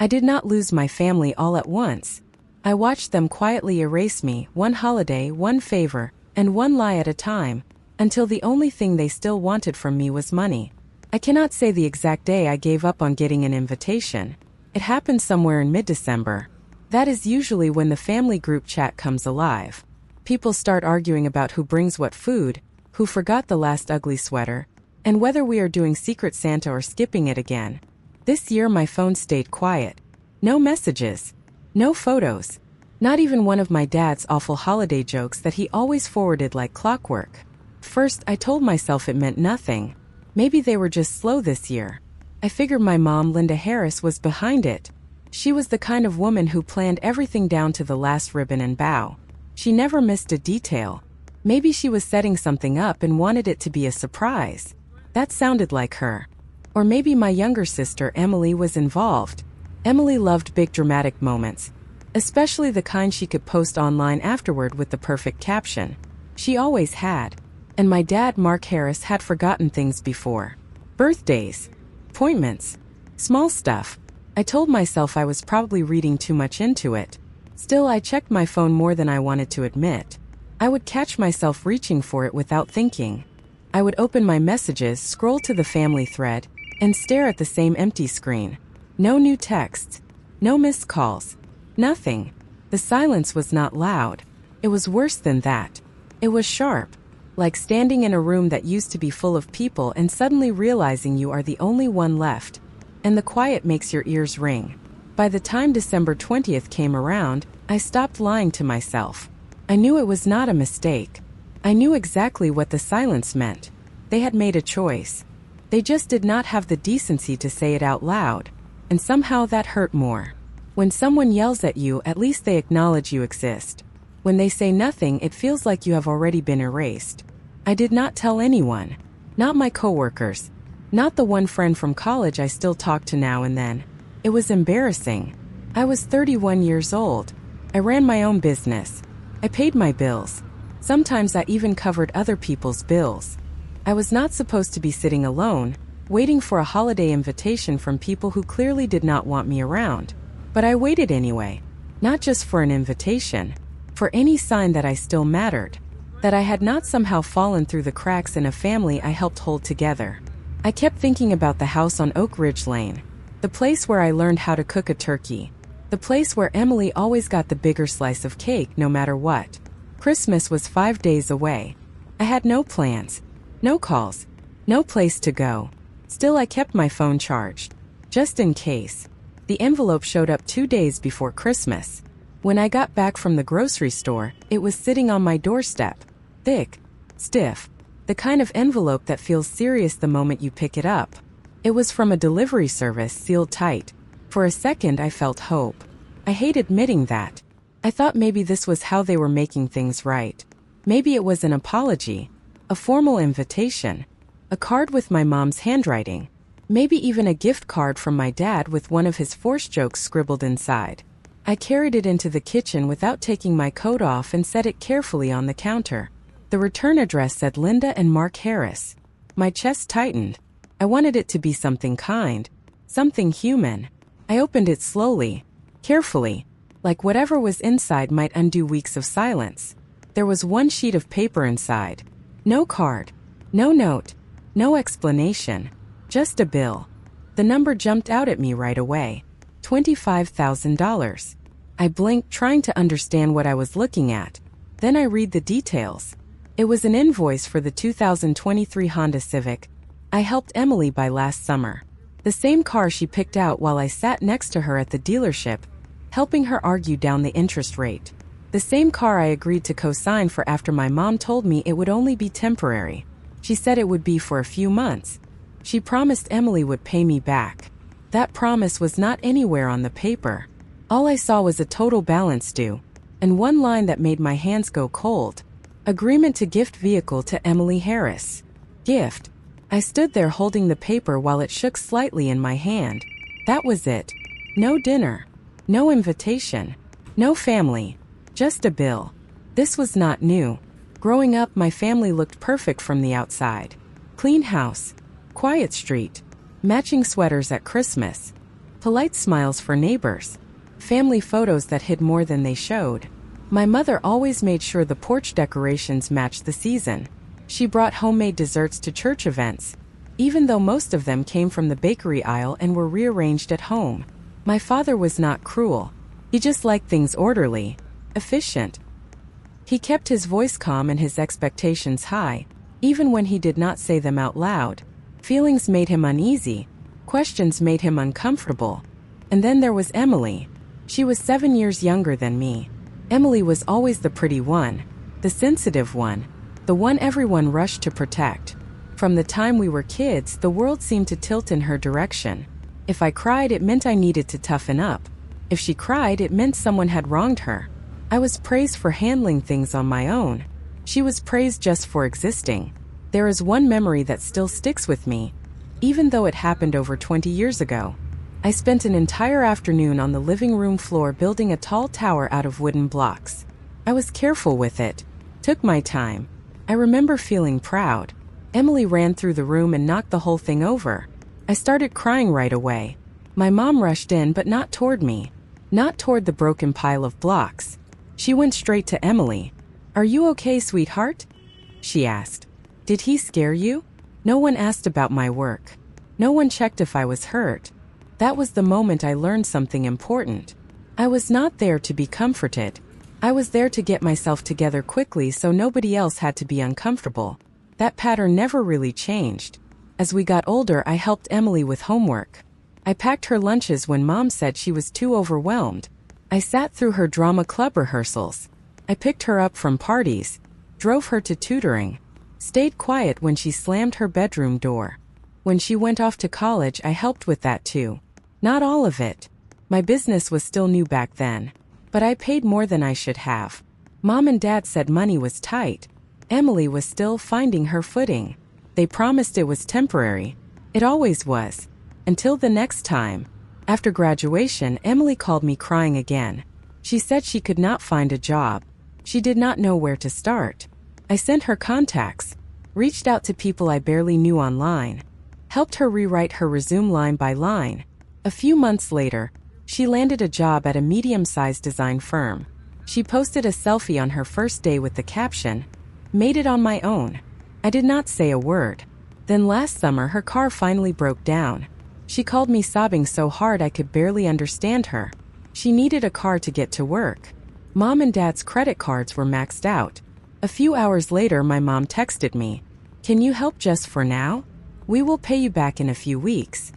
I did not lose my family all at once. I watched them quietly erase me, one holiday, one favor, and one lie at a time, until the only thing they still wanted from me was money. I cannot say the exact day I gave up on getting an invitation. It happened somewhere in mid-December. That is usually when the family group chat comes alive. People start arguing about who brings what food, who forgot the last ugly sweater, and whether we are doing Secret Santa or skipping it again. This year my phone stayed quiet. No messages. No photos. Not even one of my dad's awful holiday jokes that he always forwarded like clockwork. First, I told myself it meant nothing. Maybe they were just slow this year. I figured my mom, Linda Harris, was behind it. She was the kind of woman who planned everything down to the last ribbon and bow. She never missed a detail. Maybe she was setting something up and wanted it to be a surprise. That sounded like her. Or maybe my younger sister, Emily, was involved. Emily loved big dramatic moments, especially the kind she could post online afterward with the perfect caption. She always had. And my dad, Mark Harris, had forgotten things before. Birthdays. Appointments. Small stuff. I told myself I was probably reading too much into it. Still, I checked my phone more than I wanted to admit. I would catch myself reaching for it without thinking. I would open my messages, scroll to the family thread, and stare at the same empty screen. No new texts. No missed calls. Nothing. The silence was not loud. It was worse than that. It was sharp. Like standing in a room that used to be full of people and suddenly realizing you are the only one left. And the quiet makes your ears ring. By the time December 20th came around, I stopped lying to myself. I knew it was not a mistake. I knew exactly what the silence meant. They had made a choice. They just did not have the decency to say it out loud. And somehow that hurt more. When someone yells at you, at least they acknowledge you exist. When they say nothing, it feels like you have already been erased. I did not tell anyone. Not my coworkers. Not the one friend from college I still talk to now and then. It was embarrassing. I was 31 years old. I ran my own business. I paid my bills. Sometimes I even covered other people's bills. I was not supposed to be sitting alone, waiting for a holiday invitation from people who clearly did not want me around. But I waited anyway. Not just for an invitation. For any sign that I still mattered. That I had not somehow fallen through the cracks in a family I helped hold together. I kept thinking about the house on Oak Ridge Lane. The place where I learned how to cook a turkey. The place where Emily always got the bigger slice of cake no matter what. Christmas was 5 days away. I had no plans. No calls. No place to go. Still, I kept my phone charged. Just in case. The envelope showed up 2 days before Christmas. When I got back from the grocery store, it was sitting on my doorstep. Thick. Stiff. The kind of envelope that feels serious the moment you pick it up. It was from a delivery service, sealed tight. For a second I felt hope. I hate admitting that. I thought maybe this was how they were making things right. Maybe it was an apology. A formal invitation. A card with my mom's handwriting. Maybe even a gift card from my dad with one of his forced jokes scribbled inside. I carried it into the kitchen without taking my coat off and set it carefully on the counter. The return address said Linda and Mark Harris. My chest tightened. I wanted it to be something kind. Something human. I opened it slowly. Carefully. Like whatever was inside might undo weeks of silence. There was one sheet of paper inside. No card. No note. No explanation. Just a bill. The number jumped out at me right away. $25,000. I blinked, trying to understand what I was looking at. Then I read the details. It was an invoice for the 2023 Honda Civic I helped Emily buy last summer. The same car she picked out while I sat next to her at the dealership, helping her argue down the interest rate. The same car I agreed to co-sign for after my mom told me it would only be temporary. She said it would be for a few months. She promised Emily would pay me back. That promise was not anywhere on the paper. All I saw was a total balance due, and one line that made my hands go cold. Agreement to gift vehicle to Emily Harris. Gift. I stood there holding the paper while it shook slightly in my hand. That was it. No dinner. No invitation. No family. Just a bill. This was not new. Growing up, my family looked perfect from the outside. Clean house. Quiet street. Matching sweaters at Christmas. polite smiles for neighbors, family photos that hid more than they showed. My mother always made sure the porch decorations matched the season. She brought homemade desserts to church events, even though most of them came from the bakery aisle and were rearranged at home. My father was not cruel. He just liked things orderly, efficient. He kept his voice calm and his expectations high, even when he did not say them out loud. Feelings made him uneasy. Questions made him uncomfortable. And then there was Emily. She was 7 years younger than me. Emily was always the pretty one, the sensitive one, the one everyone rushed to protect. From the time we were kids, the world seemed to tilt in her direction. If I cried, it meant I needed to toughen up. If she cried, it meant someone had wronged her. I was praised for handling things on my own. She was praised just for existing. There is one memory that still sticks with me, even though it happened over 20 years ago. I spent an entire afternoon on the living room floor building a tall tower out of wooden blocks. I was careful with it, took my time. I remember feeling proud. Emily ran through the room and knocked the whole thing over. I started crying right away. My mom rushed in, but not toward me, not toward the broken pile of blocks. She went straight to Emily. "Are you okay, sweetheart?" she asked. "Did he scare you?" No one asked about my work. No one checked if I was hurt. That was the moment I learned something important. I was not there to be comforted. I was there to get myself together quickly so nobody else had to be uncomfortable. That pattern never really changed. As we got older, I helped Emily with homework. I packed her lunches when Mom said she was too overwhelmed. I sat through her drama club rehearsals. I picked her up from parties, drove her to tutoring, stayed quiet when she slammed her bedroom door. When she went off to college, I helped with that too. Not all of it. My business was still new back then, but I paid more than I should have. Mom and Dad said money was tight. Emily was still finding her footing. They promised it was temporary. It always was. Until the next time. After graduation, Emily called me crying again. She said she could not find a job. She did not know where to start. I sent her contacts, reached out to people I barely knew online, helped her rewrite her resume line by line. A few months later, she landed a job at a medium-sized design firm. She posted a selfie on her first day with the caption, "Made it on my own." I did not say a word. Then last summer, her car finally broke down. She called me sobbing so hard I could barely understand her. She needed a car to get to work. Mom and Dad's credit cards were maxed out. A few hours later, my mom texted me, "Can you help just for now? We will pay you back in a few weeks."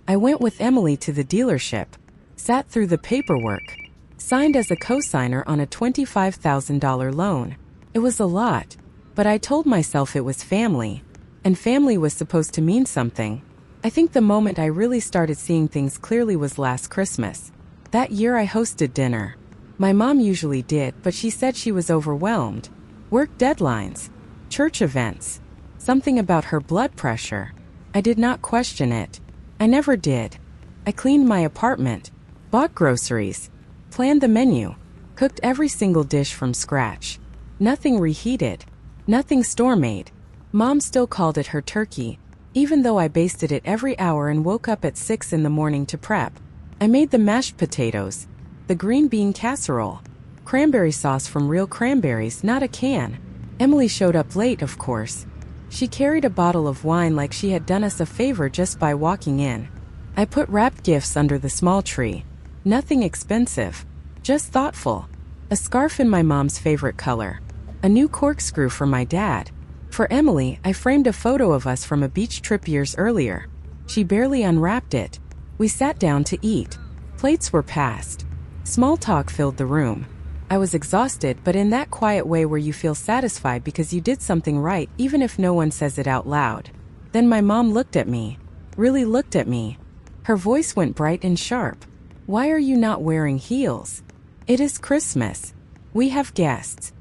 I went with Emily to the dealership, sat through the paperwork, signed as a co-signer on a $25,000 loan. It was a lot, but I told myself it was family, and family was supposed to mean something. I think the moment I really started seeing things clearly was last Christmas. That year I hosted dinner. My mom usually did, but she said she was overwhelmed. Work deadlines, church events, something about her blood pressure. I did not question it. I never did. I cleaned my apartment, bought groceries, planned the menu, cooked every single dish from scratch. Nothing reheated, nothing store-made. Mom still called it her turkey, even though I basted it every hour and woke up at 6 in the morning to prep. I made the mashed potatoes, the green bean casserole, cranberry sauce from real cranberries, not a can. Emily showed up late, of course. She carried a bottle of wine like she had done us a favor just by walking in. I put wrapped gifts under the small tree. Nothing expensive, just thoughtful. A scarf in my mom's favorite color. A new corkscrew for my dad. For Emily, I framed a photo of us from a beach trip years earlier. She barely unwrapped it. We sat down to eat. Plates were passed. Small talk filled the room. I was exhausted, but in that quiet way where you feel satisfied because you did something right, even if no one says it out loud. Then my mom looked at me. Really looked at me. Her voice went bright and sharp. "Why are you not wearing heels? It is Christmas. We have guests."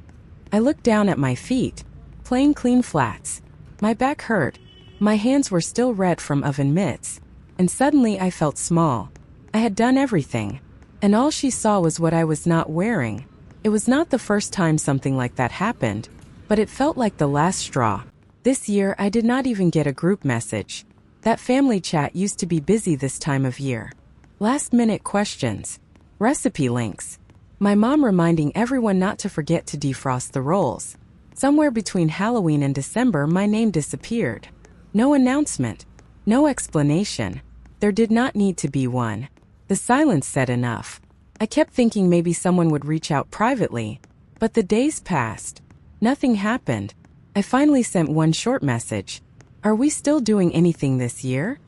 I looked down at my feet. Plain clean flats. My back hurt. My hands were still red from oven mitts. And suddenly I felt small. I had done everything. And all she saw was what I was not wearing. It was not the first time something like that happened, but it felt like the last straw. This year, I did not even get a group message. That family chat used to be busy this time of year. Last-minute questions. Recipe links. My mom reminding everyone not to forget to defrost the rolls. Somewhere between Halloween and December, my name disappeared. No announcement. No explanation. There did not need to be one. The silence said enough. I kept thinking maybe someone would reach out privately. But the days passed. Nothing happened. I finally sent one short message. Are we still doing anything this year?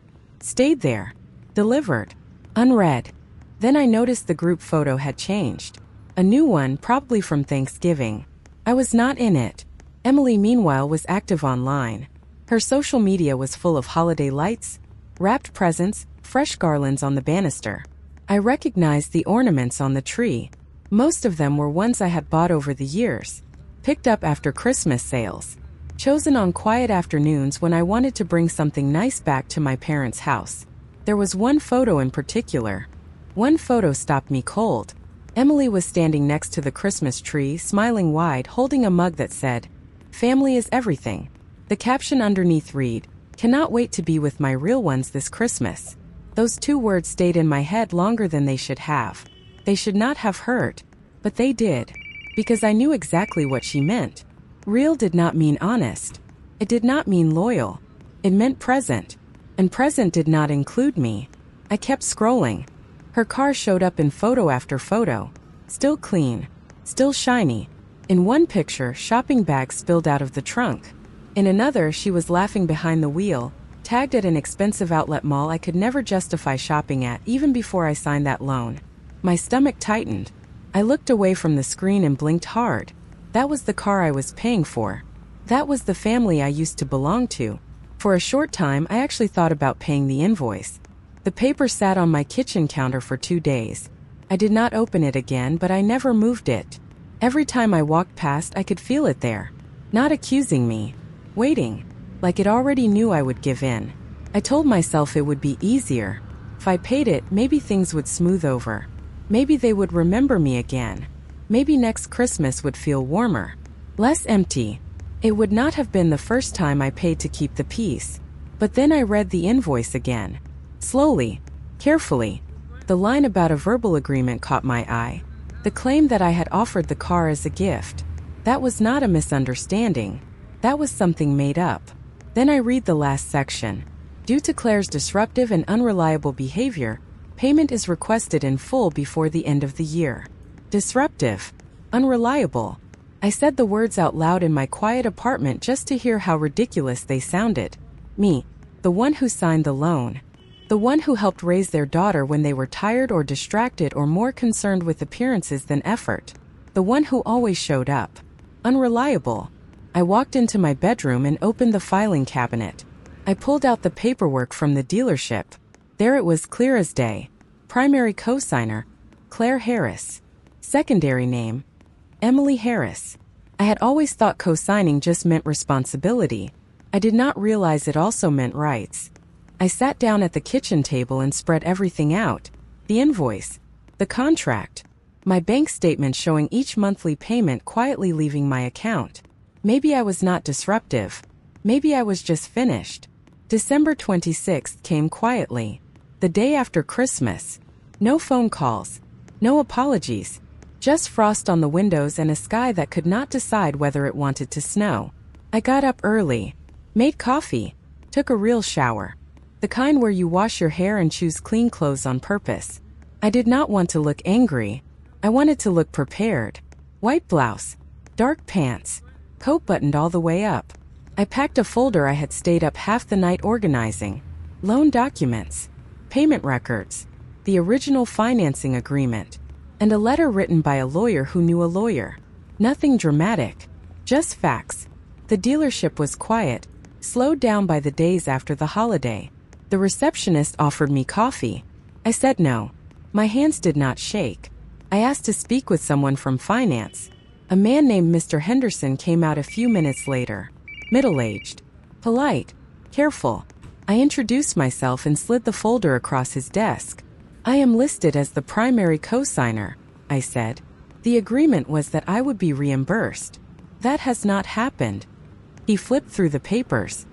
Stayed there. Delivered. Unread. Then I noticed the group photo had changed. A new one, probably from Thanksgiving. I was not in it. Emily, meanwhile, was active online. Her social media was full of holiday lights, wrapped presents, fresh garlands on the banister. I recognized the ornaments on the tree. Most of them were ones I had bought over the years, picked up after Christmas sales, chosen on quiet afternoons when I wanted to bring something nice back to my parents' house. There was one photo in particular. One photo stopped me cold. Emily was standing next to the Christmas tree, smiling wide, holding a mug that said, "Family is everything." The caption underneath read, "Cannot wait to be with my real ones this Christmas." Those two words stayed in my head longer than they should have. They should not have hurt, but they did, because I knew exactly what she meant. Real did not mean honest. It did not mean loyal. It meant present, and present did not include me. I kept scrolling. Her car showed up in photo after photo, still clean, still shiny. In one picture, shopping bags spilled out of the trunk. In another, she was laughing behind the wheel, tagged at an expensive outlet mall I could never justify shopping at even before I signed that loan. My stomach tightened. I looked away from the screen and blinked hard. That was the car I was paying for. That was the family I used to belong to. For a short time, I actually thought about paying the invoice. The paper sat on my kitchen counter for 2 days. I did not open it again, but I never moved it. Every time I walked past, I could feel it there. Not accusing me. Waiting. Like it already knew I would give in. I told myself it would be easier. If I paid it, maybe things would smooth over. Maybe they would remember me again. Maybe next Christmas would feel warmer. Less empty. It would not have been the first time I paid to keep the peace. But then I read the invoice again. Slowly, carefully. The line about a verbal agreement caught my eye. The claim that I had offered the car as a gift. That was not a misunderstanding. That was something made up. Then I read the last section. Due to Claire's disruptive and unreliable behavior, payment is requested in full before the end of the year. Disruptive. Unreliable. I said the words out loud in my quiet apartment just to hear how ridiculous they sounded. Me, the one who signed the loan. The one who helped raise their daughter when they were tired or distracted or more concerned with appearances than effort. The one who always showed up. Unreliable. I walked into my bedroom and opened the filing cabinet. I pulled out the paperwork from the dealership. There it was, clear as day. Primary cosigner, Claire Harris. Secondary name, Emily Harris. I had always thought cosigning just meant responsibility. I did not realize it also meant rights. I sat down at the kitchen table and spread everything out. The invoice, the contract, my bank statement showing each monthly payment quietly leaving my account. Maybe I was not disruptive. Maybe I was just finished. December 26th came quietly. The day after Christmas. No phone calls. No apologies. Just frost on the windows and a sky that could not decide whether it wanted to snow. I got up early. Made coffee. Took a real shower. The kind where you wash your hair and choose clean clothes on purpose. I did not want to look angry. I wanted to look prepared. White blouse. Dark pants. Coat buttoned all the way up. I packed a folder I had stayed up half the night organizing. Loan documents. Payment records. The original financing agreement. And a letter written by a lawyer who knew a lawyer. Nothing dramatic. Just facts. The dealership was quiet, slowed down by the days after the holiday. The receptionist offered me coffee. I said no. My hands did not shake. I asked to speak with someone from finance. A man named Mr. Henderson came out a few minutes later. Middle-aged. Polite. Careful. I introduced myself and slid the folder across his desk. I am listed as the primary cosigner, I said. The agreement was that I would be reimbursed. That has not happened. He flipped through the papers.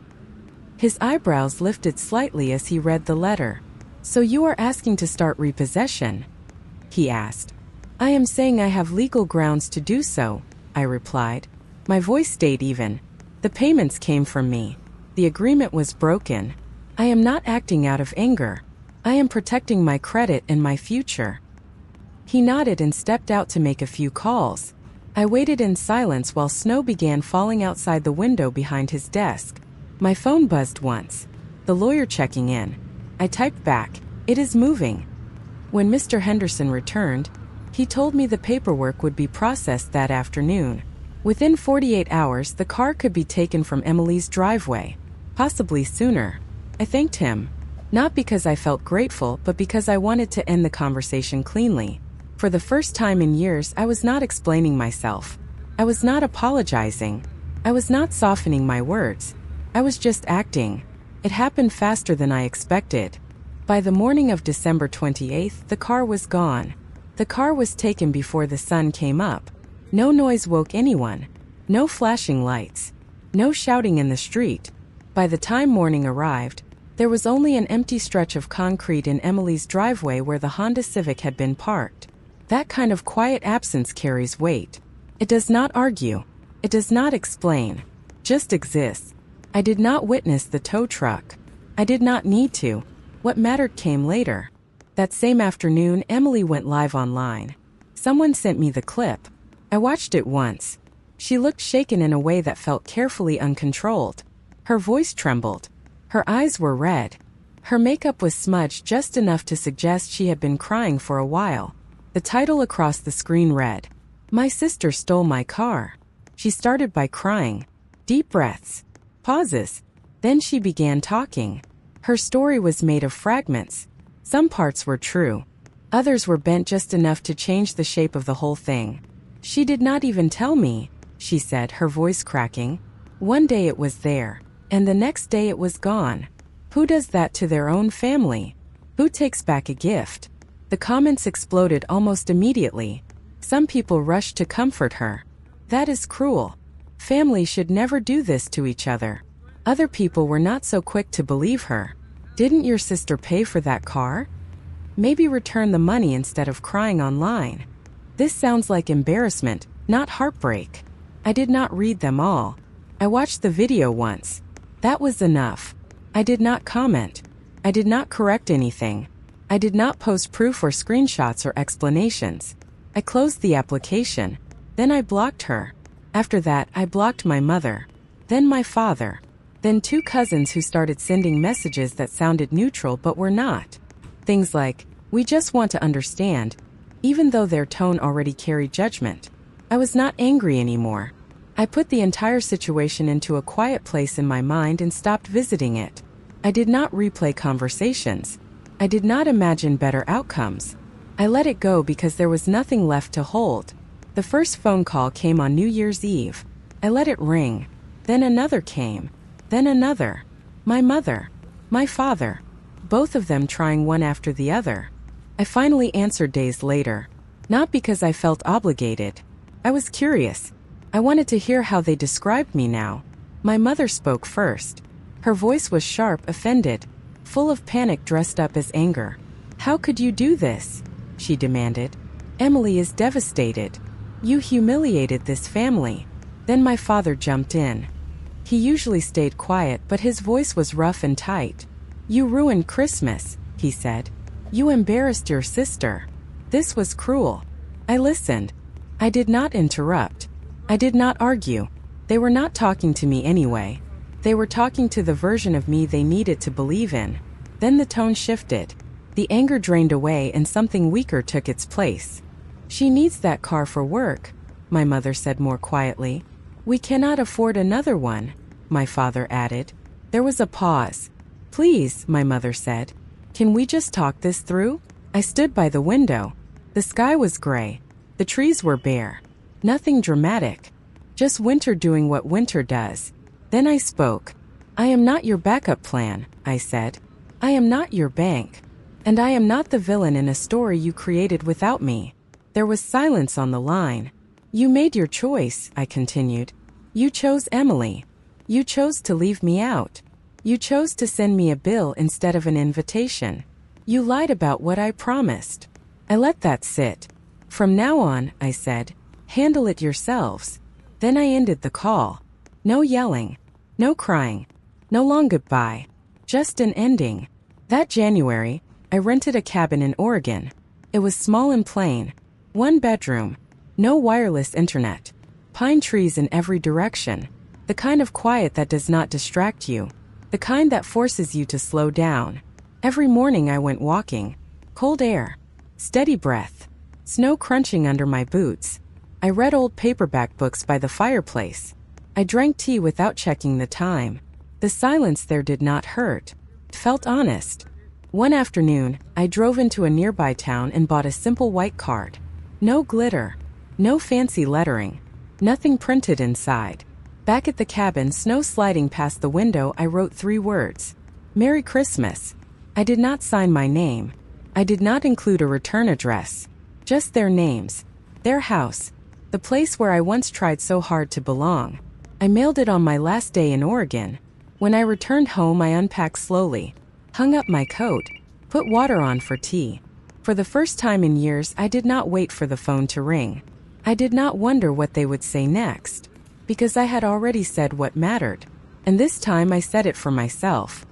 His eyebrows lifted slightly as he read the letter. "So you are asking to start repossession?" he asked. "I am saying I have legal grounds to do so," I replied. My voice stayed even. "The payments came from me. The agreement was broken. I am not acting out of anger. I am protecting my credit and my future." He nodded and stepped out to make a few calls. I waited in silence while snow began falling outside the window behind his desk. My phone buzzed once. The lawyer checking in. I typed back, "It is moving." When Mr. Henderson returned, he told me the paperwork would be processed that afternoon. Within 48 hours, the car could be taken from Emily's driveway. Possibly sooner. I thanked him. Not because I felt grateful, but because I wanted to end the conversation cleanly. For the first time in years, I was not explaining myself. I was not apologizing. I was not softening my words. I was just acting. It happened faster than I expected. By the morning of December 28th, the car was gone. The car was taken before the sun came up. No noise woke anyone. No flashing lights. No shouting in the street. By the time morning arrived, there was only an empty stretch of concrete in Emily's driveway where the Honda Civic had been parked. That kind of quiet absence carries weight. It does not argue. It does not explain. Just exists. I did not witness the tow truck. I did not need to. What mattered came later. That same afternoon, Emily went live online. Someone sent me the clip. I watched it once. She looked shaken in a way that felt carefully uncontrolled. Her voice trembled. Her eyes were red. Her makeup was smudged just enough to suggest she had been crying for a while. The title across the screen read, "My sister stole my car." She started by crying. Deep breaths. Pauses. Then she began talking. Her story was made of fragments. Some parts were true. Others were bent just enough to change the shape of the whole thing. "She did not even tell me," she said, her voice cracking. "One day it was there, and the next day it was gone. Who does that to their own family? Who takes back a gift?" The comments exploded almost immediately. Some people rushed to comfort her. "That is cruel. Family should never do this to each other." Other people were not so quick to believe her. "Didn't your sister pay for that car? Maybe return the money instead of crying online." This sounds like embarrassment, not heartbreak. I did not read them all. I watched the video once. That was enough. I did not comment. I did not correct anything. I did not post proof or screenshots or explanations. I closed the application. Then I blocked her. After that, I blocked my mother. Then my father. Then 2 cousins who started sending messages that sounded neutral but were not. Things like, "We just want to understand," even though their tone already carried judgment. I was not angry anymore. I put the entire situation into a quiet place in my mind and stopped visiting it. I did not replay conversations. I did not imagine better outcomes. I let it go because there was nothing left to hold. The first phone call came on New Year's Eve. I let it ring. Then another came. Then another. My mother. My father. Both of them trying one after the other. I finally answered days later. Not because I felt obligated. I was curious. I wanted to hear how they described me now. My mother spoke first. Her voice was sharp, offended, full of panic dressed up as anger. "How could you do this?" she demanded. "Emily is devastated. You humiliated this family." Then my father jumped in. He usually stayed quiet, but his voice was rough and tight. "You ruined Christmas," he said. "You embarrassed your sister. This was cruel." I listened. I did not interrupt. I did not argue. They were not talking to me anyway. They were talking to the version of me they needed to believe in. Then the tone shifted. The anger drained away and something weaker took its place. "She needs that car for work," my mother said more quietly. "We cannot afford another one," my father added. There was a pause. "Please," my mother said. "Can we just talk this through?" I stood by the window. The sky was gray. The trees were bare. Nothing dramatic. Just winter doing what winter does. Then I spoke. "I am not your backup plan," I said. "I am not your bank. And I am not the villain in a story you created without me." There was silence on the line. "You made your choice," I continued. "You chose Emily. You chose to leave me out. You chose to send me a bill instead of an invitation. You lied about what I promised. I let that sit. From now on, I said, handle it yourselves. Then I ended the call. No yelling. No crying. No long goodbye. Just an ending. That January, I rented a cabin in Oregon. It was small and plain. 1 bedroom. No wireless internet. Pine trees in every direction. The kind of quiet that does not distract you. The kind that forces you to slow down. Every morning I went walking. Cold air. Steady breath. Snow crunching under my boots. I read old paperback books by the fireplace. I drank tea without checking the time. The silence there did not hurt. It felt honest. One afternoon, I drove into a nearby town and bought a simple white card. No glitter. No fancy lettering. Nothing printed inside. Back at the cabin, snow sliding past the window, I wrote 3 words. Merry Christmas. I did not sign my name. I did not include a return address. Just their names. Their house. The place where I once tried so hard to belong. I mailed it on my last day in Oregon. When I returned home, I unpacked slowly, hung up my coat, put water on for tea. For the first time in years, I did not wait for the phone to ring. I did not wonder what they would say next, because I had already said what mattered. And this time I said it for myself.